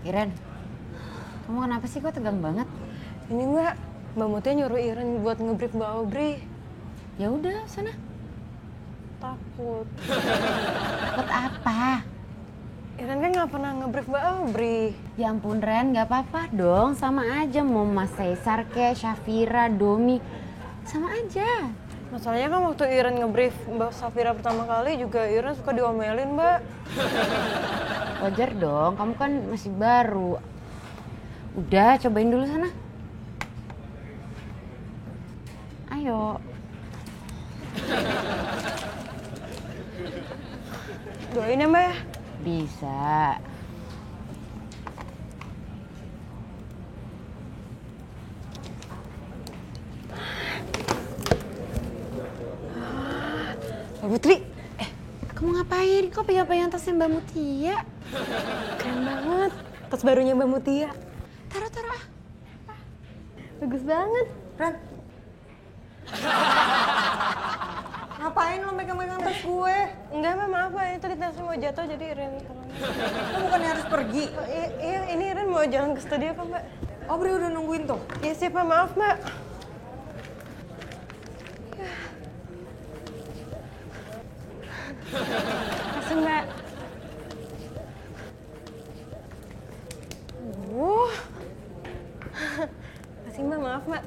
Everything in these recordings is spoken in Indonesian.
Iren, kamu kenapa sih kok tegang banget? Ini Mbak Mutia nyuruh Iren buat ngebrief Mbak Aubrey. Ya udah, sana. Takut. Takut apa? Iren kan nggak pernah ngebrief Mbak Aubrey. Ya ampun Ren, nggak apa-apa dong. Sama aja mau Mas Caesar ke, Syafira, Domi. Sama aja. Masalahnya kan waktu Iren ngebrief Mbak Syafira pertama kali juga Iren suka diomelin, Mbak. Wajar dong, kamu kan masih baru. Udah, cobain dulu sana. Ayo. Doain ya, Mbak ya. Bisa. Mbak Putri, Kamu ngapain? Kok pegang-pegang tasnya Mbak Mutia? keren banget. Tas barunya Mbak Mutia. Taruh. Bagus banget. Ren, ngapain lo megang-megang tas gue? Enggak, Mbak, maaf, Mbak. Ini tadi tasnya mau jatuh jadi Iren tolongin. Lo bukannya harus pergi? Oh, iya, ini Iren mau jalan ke studio kok, Mbak. Aubrey udah nungguin tuh. Iya sih, Pak. Maaf, Mbak. Makasih, Mbak. Makasih, Mbak. Maaf, Mbak.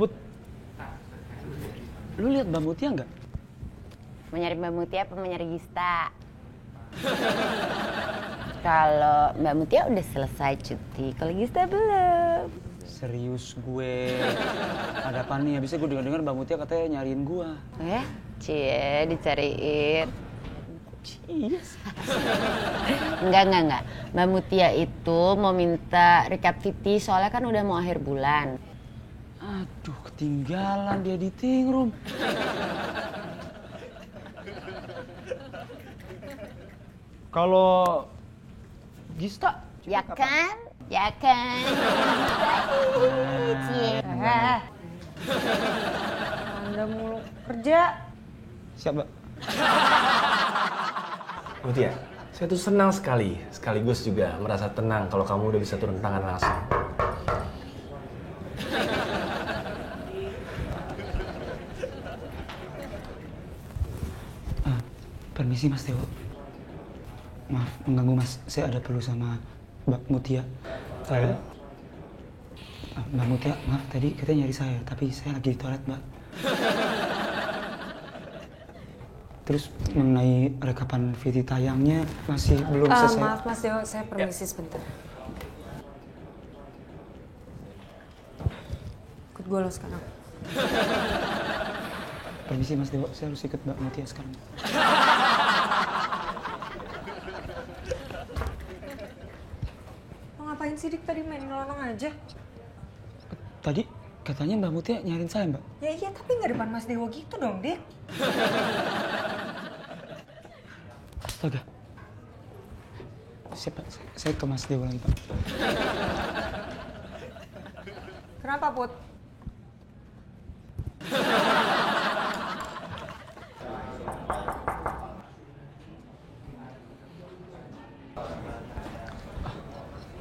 Put, lu lihat Mbak Mutia nggak? Mau nyari Mbak Mutia apa mau nyari Gista? Kalau Mbak Mutia udah selesai cuti, kalau Gista belum. Serius gue, ada apa nih? Habisnya gue dengar Mbak Mutia katanya nyariin gue. Cie, dicariin. Yes. Enggak. Mbak Mutia itu mau minta recap VT soalnya kan udah mau akhir bulan. Aduh, ketinggalan dia di ting room. Kalau Gista, Ya kan? Cie. Anda mulu kerja. siap Mbak. Mutia, saya tuh senang sekaligus juga merasa tenang kalau kamu udah bisa turun tangan langsung. Permisi Mas Dewo. Maaf mengganggu Mas, saya ada perlu sama Mbak Mutia. Saya? Mbak Mutia, maaf tadi katanya nyari saya, tapi saya lagi di toilet Mbak. Terus mengenai rekapan VT tayangnya masih belum selesai. Maaf Mas Dewo, saya permisi sebentar. Ikut gue lo sekarang. Permisi Mas Dewo, saya harus ikut Mbak Mutia sekarang. Lo ngapain sih Dik tadi main ngelonong aja? Tadi katanya Mbak Mutia nyariin saya Mbak. Ya iya tapi nggak depan Mas Dewo gitu dong Dik. Astaga. Siap Pak, saya ke Mas Dewo lagi Pak. Kenapa Put?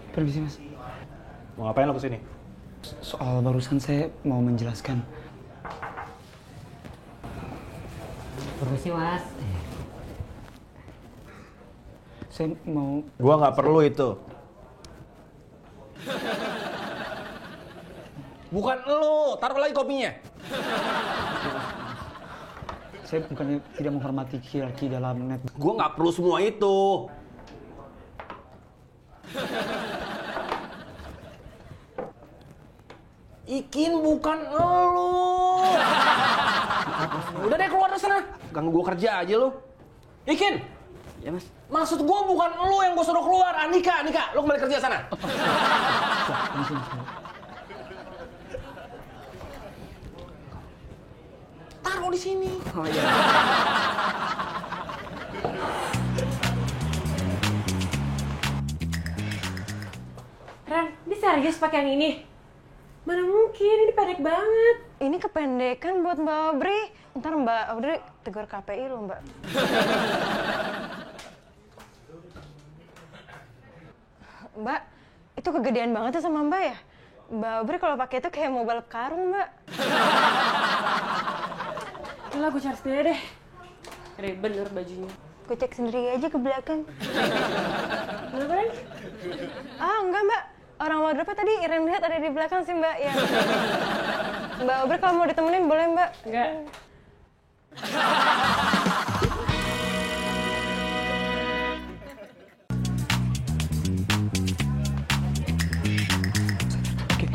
Permisi Mas. Mau ngapain lo kesini? Soal barusan saya mau menjelaskan. Permisi Mas. Saya mau... Gua nggak perlu itu. Bukan lo, taruh lagi kopinya. saya bukannya tidak menghormati hierarki dalam net. Gue nggak perlu semua itu. Ikin bukan elu. Udah deh keluar dari sana. Ganggu gue kerja aja lu. Ikin. Ya mas. Maksud gue bukan elu yang gue suruh keluar. Andika, lu kembali kerja sana. Permisi mas. Taruh di sini. Oh iya. Ren, ini serius pakai yang ini? Mana mungkin, ini pendek banget. Ini kependekan buat Mbak Audrey. Ntar Mbak Audrey tegur KPI loh, Mbak. Mbak, itu kegedean banget tuh sama Mbak ya? Mbak Audrey kalau pakai itu kayak mau balap karung, Mbak. Udah gue cari sendiri deh. Keren bener bajunya. Gue cek sendiri aja ke belakang. Kenapa, Ren? Ah, enggak, Mbak. Orang wardrobe tadi Iren lihat ada di belakang sih, Mbak. Ya. Mbak Audrey kalau mau ditemenin boleh, Mbak. Enggak. Oke,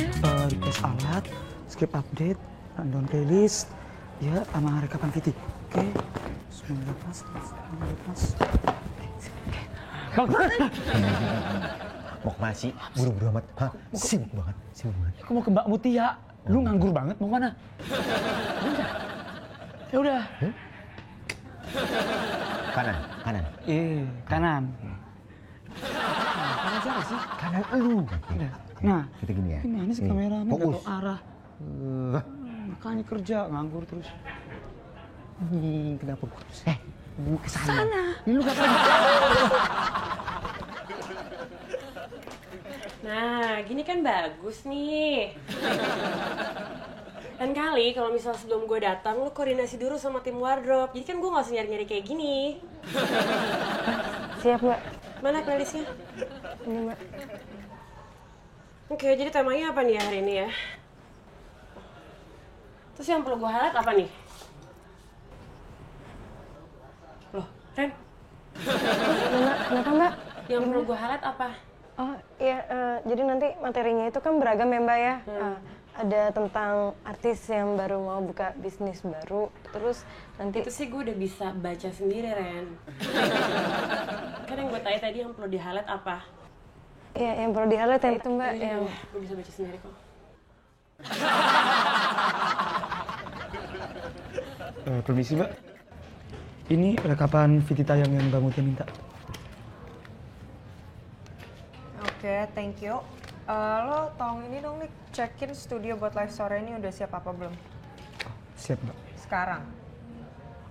request alat, skip update, rundown playlist, ya sama rekapan VT. Oke, semuanya lepas. Mau kemana sih? Buru-buru amat. Hah? Sibuk banget. Aku mau ke Mbak Mutia. Lu nganggur banget, mau mana? Ya udah. Kanan. Kanan. Kanan siapa sih? Kanan elu. Udah. Nah, Kita gini ya. gimana sih Nih, kameramen nggak fokus. tahu arah? Makanya kerja nganggur terus. Kenapa gua? Ke sana. Ini lu ngapain? Nah, gini kan bagus nih. Dan kali kalau misal sebelum gue datang, lu koordinasi dulu sama tim wardrobe. Jadi kan gue nggak usah nyari-nyari kayak gini. Siap, Mbak. Mana playlistnya? Ini, Mbak. Oke, jadi temanya apa nih hari ini ya? Terus yang perlu gue highlight apa nih? Loh, Ren, Kenapa, Mbak? yang perlu gue highlight apa? Oh, iya. Jadi nanti materinya itu kan beragam ya, Mbak ya. Ada tentang artis yang baru mau buka bisnis baru. Terus nanti... Itu sih gue udah bisa baca sendiri, Ren. Kan yang gue tanya tadi yang perlu di-highlight apa? Iya, yang perlu di-highlight ya itu, Mbak. Yang... Gue bisa baca sendiri kok. Permisi Mbak. Ini rekapan VT tayang yang Mbak Mutia minta. Oke, thank you. Lo tolong ini dong nih, cekin studio buat live sore ini udah siap apa belum? Siap Mbak. Sekarang.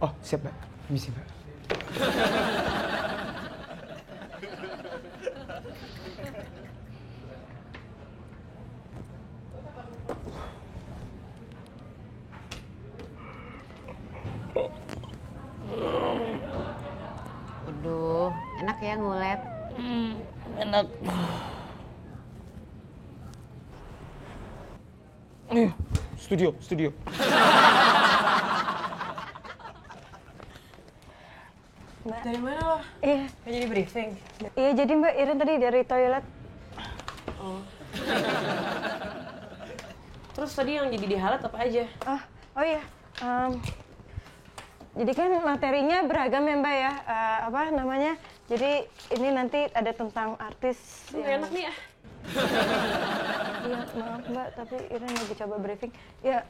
Oh siap Mbak. Permisi Mbak. Aduh, enak ya ngulet. Enak. Studio. Dari mana lo? Iya. Gak jadi briefing? Iya, jadi Mbak Iren tadi dari toilet. Oh. Terus tadi yang jadi di-highlight apa aja? Oh iya. Jadi kan materinya beragam ya, Mbak ya. Apa namanya? Jadi ini nanti ada tentang artis. Enak nih ya. Iya, maaf Mbak, tapi Iren lagi coba briefing. Ya,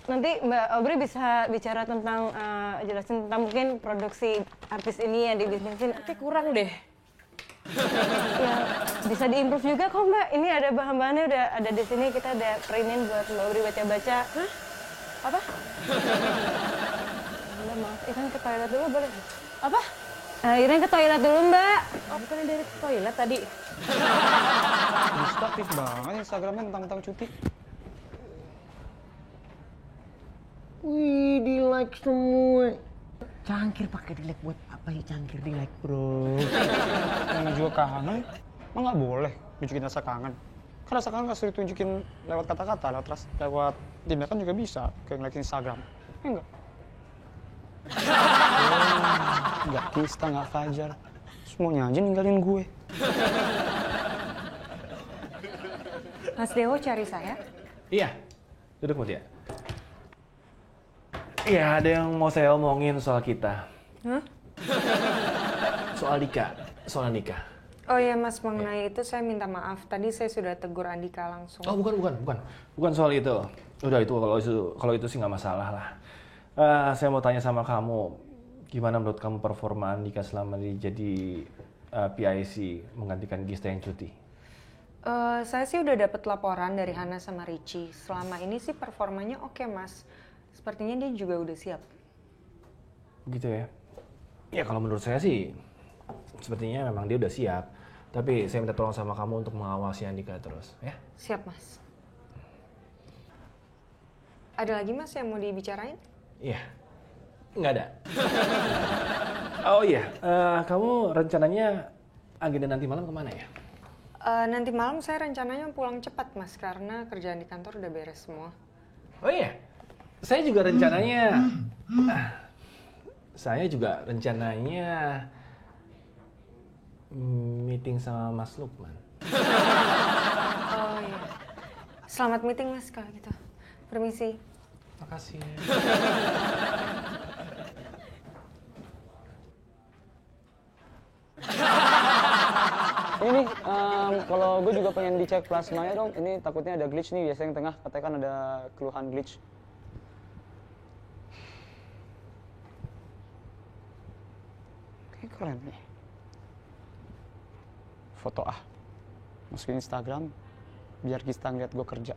nanti Mbak Audrey bisa bicara tentang, jelasin tentang mungkin produksi artis ini yang dibisnisin. Tapi kurang deh. Ya, bisa diimprove juga kok Mbak. Ini ada bahan-bahannya udah ada di sini, kita ada printin buat Mbak Audrey baca-baca. Hah? Apa? Mbak, maaf, Iren ke toilet dulu boleh? Apa? Iren ke toilet dulu Mbak. Oh, bukannya dari toilet tadi? Aktif banget Instagramnya tentang cuti. Wih, di like semua. Cangkir pakai di like buat apa ya? Cangkir di like, bro. Yang juga kangen, emang nggak boleh tunjukin rasa kangen. Kan rasa kangen nggak suruh tunjukin lewat kata-kata, lewat tindakan juga bisa, kayak ngeliat Instagram. Ya enggak? Nggak Kista, nggak Fajar. Semuanya aja ninggalin gue. Mas Dewo cari saya? Iya, duduk Mutia. Iya, ada yang mau saya omongin soal kita. Hah? Soal nikah, soal nikah. Oh iya Mas, mengenai itu saya minta maaf. Tadi saya sudah tegur Andika langsung. Oh bukan soal itu. Udah itu kalau itu sih nggak masalah lah. Saya mau tanya sama kamu, gimana menurut kamu performa Andika selama dia jadi PIC menggantikan Gista yang cuti? Saya sih udah dapat laporan dari Hana sama Richie. Selama ini sih performanya oke Mas. Sepertinya dia juga udah siap. Gitu ya? Ya kalau menurut saya sih, sepertinya memang dia udah siap. Tapi saya minta tolong sama kamu untuk mengawasi Andika terus, ya? Siap Mas. Ada lagi Mas yang mau dibicarain? Iya, nggak ada. Oh iya, kamu rencananya agenda nanti malam kemana ya? Nanti malam saya rencananya pulang cepat Mas, karena kerjaan di kantor udah beres semua. Oh iya, saya juga rencananya meeting sama Mas Lukman. Oh iya. Selamat meeting Mas kalau gitu. Permisi. Makasih. Ini nih, kalau gue juga pengen dicek plasmanya dong. Ini takutnya ada glitch nih, biasanya yang tengah katanya kan ada keluhan glitch. Oke, keren nih. Foto masukin Instagram, biar Gista ngeliat gue kerja.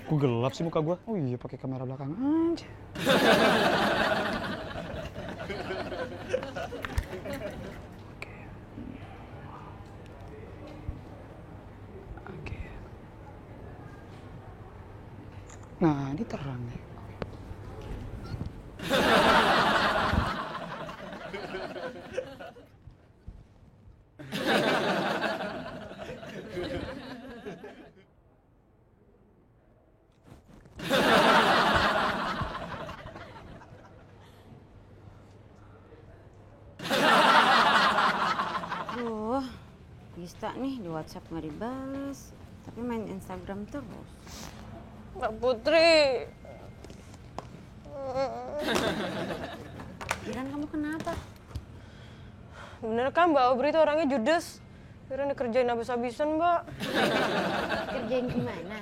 Kok gelap sih muka gue? Oh iya, pakai kamera belakang aja. Oke. Nah, ini terang nih. Aduh, Gista nih di WhatsApp nggak dibales, tapi main Instagram terus. Mbak Putri. Iran, kamu kenapa? Bener kan Mbak Aubrey itu orangnya judes. Kira dikerjain habis-habisan Mbak. Kerjain gimana?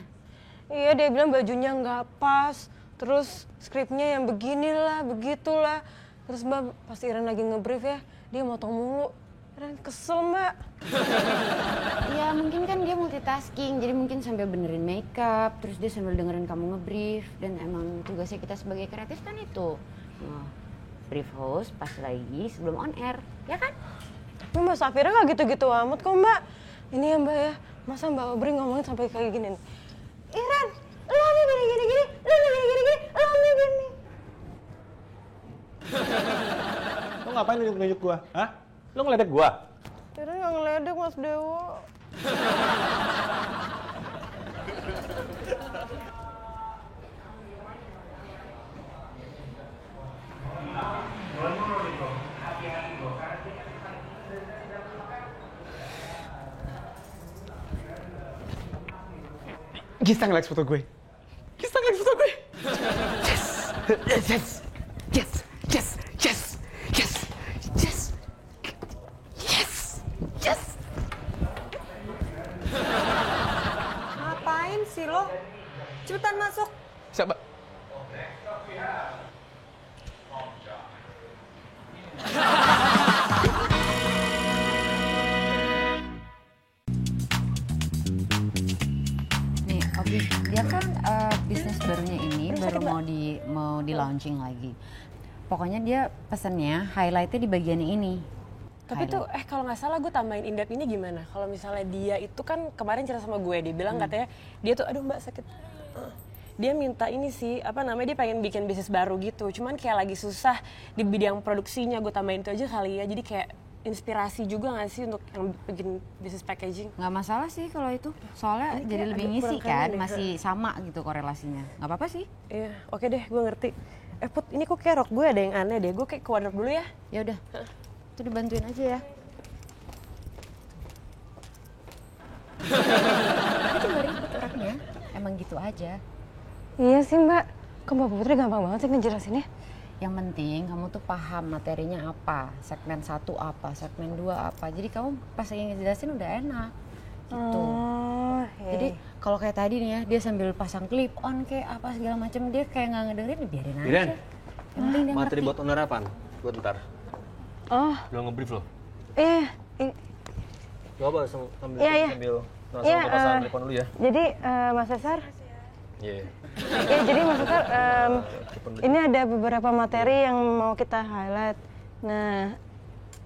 Iya, dia bilang bajunya nggak pas. Terus skripnya yang beginilah, begitulah. Terus Mbak pas Iren lagi ngebrief ya, dia motong mulu. Iren kesel Mbak. Ya mungkin kan dia multitasking, jadi mungkin sambil benerin makeup, terus dia sambil dengerin kamu ngebrief. Dan emang tugasnya kita sebagai kreatif kan itu, brief host pas lagi sebelum on air, ya kan? Tapi Mbak Safira nggak gitu-gitu amat kok Mbak. Ini ya Mbak ya, masa Mbak Aubrey ngomongin sampai kayak gini nih. Iren, lo nih gini-gini, lo nih gini-gini, lo nih gini. Lo ngapain nunjuk-nunjuk gua? Hah? Lo ngeledek gua? Iren nggak ngeledek Mas Dewo. Gista nge-like foto gue. Gista nge-like foto gue. Yes. Yes. Yes. Yes. Yes. Yes. Yes. Yes. Yes. Ngapain sih lo? Cepetan masuk. Siapa? Nih, Obi, dia kan bisnis barunya ini baru mau di launching lagi. Pokoknya dia pesennya highlightnya di bagian ini. Tapi tuh, kalau nggak salah gue tambahin in-depth ini gimana? Kalau misalnya dia itu kan kemarin cerita sama gue, dia bilang katanya dia tuh, aduh mbak sakit. Dia minta ini sih, dia pengen bikin bisnis baru gitu. Cuman kayak lagi susah di bidang produksinya, gue tambahin itu aja kali ya. Jadi kayak inspirasi juga nggak sih untuk yang bikin bisnis packaging? Nggak masalah sih kalau itu, soalnya Ini jadi kayak lebih agak ngisi kurang keren kan, deh. masih sama gitu korelasinya. Nggak apa-apa sih. Iya, oke deh, gue ngerti. Put, ini kok kayak rok gue ada yang aneh deh. Gue kayak ke wardrobe dulu ya. Ya udah, itu dibantuin aja ya. Itu nggak ribet orangnya, emang gitu aja. Iya sih Mbak, kok Mbak Putri gampang banget sih ngejelasinnya. Yang penting kamu tuh paham materinya apa, segmen 1 apa, segmen 2 apa. Jadi kamu pas lagi ngejelasin udah enak gitu. Oh, Jadi kalau kayak tadi nih ya, dia sambil pasang clip on kayak apa segala macam, dia kayak nggak ngedengerin, ya biarin aja. Iren, Yang penting dia materi ngerti. buat owner apaan? Buat ntar. Oh, Belum nge-brief lo. iya. Coba sambil Iya, iya. sambil Iya, pasang telepon dulu ya. Jadi Mas Cesar, Iya. ya jadi Mas Cesar, ini ada beberapa materi yang mau kita highlight. Nah,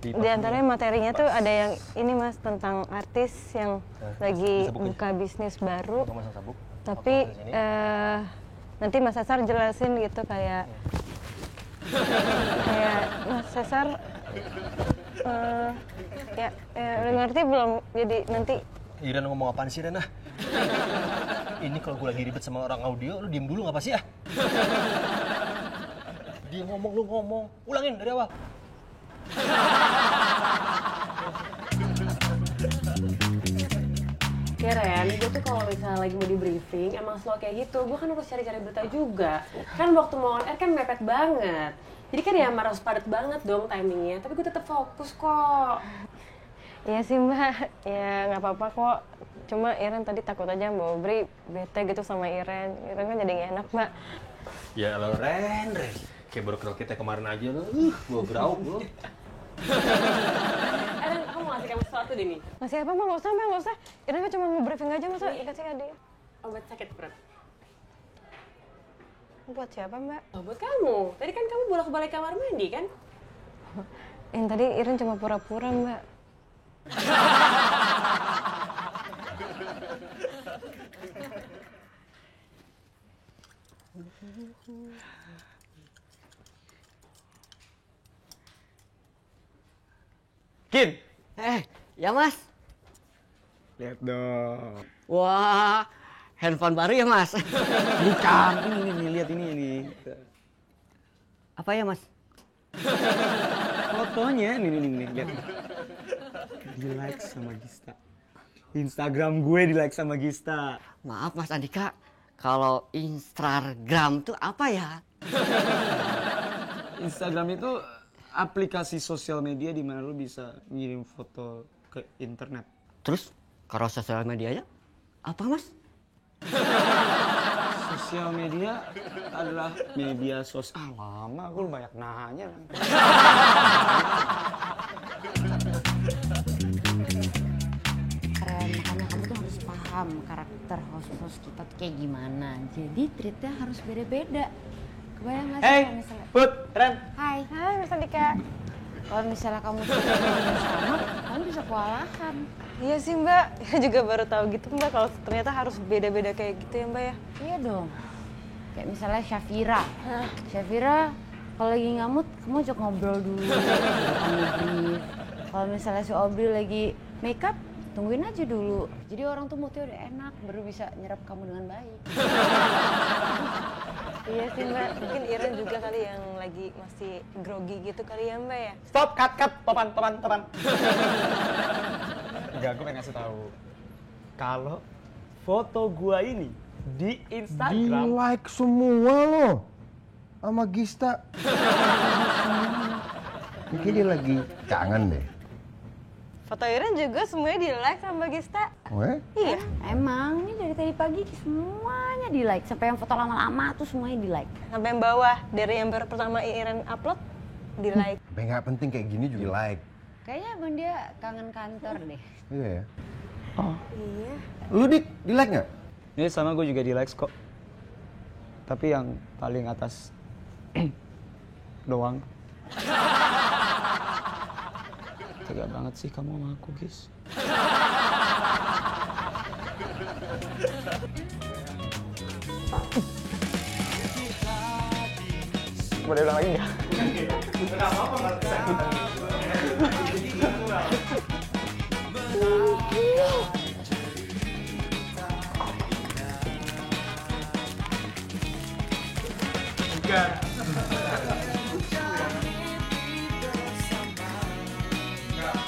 di antaranya materinya tuh ada yang ini Mas, tentang artis yang lagi buka bisnis baru. Untuk masang sabuk. Tapi nanti Mas Cesar jelasin gitu kayak Mas Cesar udah ngerti belum? Jadi nanti Iren ngomong apaan sih Ren ah? Ini kalau gue lagi ribet sama orang audio, lu diem dulu ngapa sih ah? Dia ngomong, lu ngomong. Ulangin dari awal. Ya Ren, gue tuh kalau misalnya lagi mau di briefing, emang slow kayak gitu. Gue kan harus cari-cari berita juga. Kan waktu mau on air kan mepet banget. Jadi kan ya harus padat banget dong timingnya. Tapi gue tetap fokus kok. iya sih Mbak, ya nggak apa-apa kok. Cuma Iren tadi takut aja Mbak Obri bete gitu sama Iren. Iren kan jadi nggak enak Mbak. Ya lo Ren. Kayak baru kenal kita kemarin aja lo. Gue grauk lo. Ren, kamu mau ngasih kamu sesuatu deh nih? Masih apa Mbak? Nggak usah Mbak, nggak usah. Iren kan cuma nge-briefing aja, masa dikasih adik. Obat sakit perut. Buat siapa Mbak? Oh, buat kamu. Tadi kan kamu bolak-balik kamar mandi kan? Yang tadi Iren cuma pura-pura Mbak. Kin, Ya Mas. lihat dong. Wah, handphone baru ya Mas? Bukan, ini lihat ini. Apa ya Mas? Fotonya, nih, lihat. Di like sama Gista. Instagram gue di like sama Gista. Maaf Mas Andika, kalau Instagram tuh apa ya? Instagram itu aplikasi sosial media di mana lu bisa ngirim foto ke internet. Terus kalau sosial medianya apa Mas? Sosial media adalah media sosial. Lama gue banyak nanya. Makanya kamu tuh harus paham karakter host-host kita tuh kayak gimana. Jadi treatnya harus beda-beda. Kebayang gak sih Hey, kalau misalnya... Put, Ren. Hai, Hai Mas Andika. kalau misalnya kamu treatnya sama, kamu bisa kewalahan. Iya sih Mbak, ya juga baru tahu gitu Mbak kalau ternyata harus beda-beda kayak gitu ya Mbak ya. Iya dong. Kayak misalnya Syafira. Syafira kalau lagi ngamut, kamu ajak ngobrol dulu. Kamu brief. Kalau misalnya si Aubrey lagi makeup, tungguin aja dulu. Jadi orang tuh moodnya udah enak, baru bisa nyerap kamu dengan baik. Iya sih Mbak, mungkin Iren juga kali yang lagi masih grogi gitu kali ya Mbak ya. Stop, cut, topan. Enggak, gue pengen ngasih tahu. Kalau foto gua ini di Instagram, Di-like semua lo sama Gista. Mungkin dia lagi kangen deh. Foto Iren juga semuanya di-like sama Gista. Weh? Iya. Emang ini dari tadi pagi semuanya di like, sampai yang foto lama-lama tuh semuanya di like. Sampai yang bawah, dari yang baru pertama Iren upload, di-like. Sampai nggak penting kayak gini juga like. Kayaknya abang dia kangen kantor deh. Iya ya. Iya. Lu Dik, di like nggak? ini sama gue juga di likes kok. Tapi yang paling atas doang. Tega banget sih kamu sama aku, guys. Boleh ulang lagi nggak?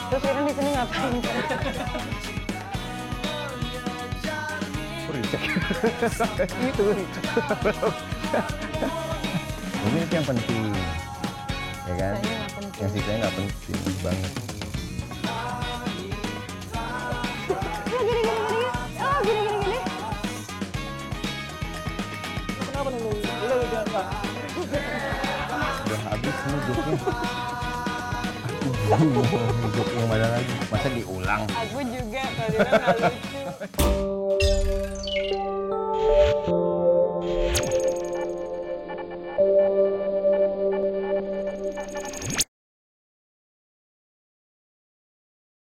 Terus Iren di sini ngapain? Berisik. Gitu. Mungkin itu yang penting. Ya kan? Sisanya nggak penting. Yang sisanya nggak penting banget. Gini. Oh, gini. Udah habis nih joknya. Jok yang mana lagi? Masa diulang? Aku juga, kalau dia nggak lucu.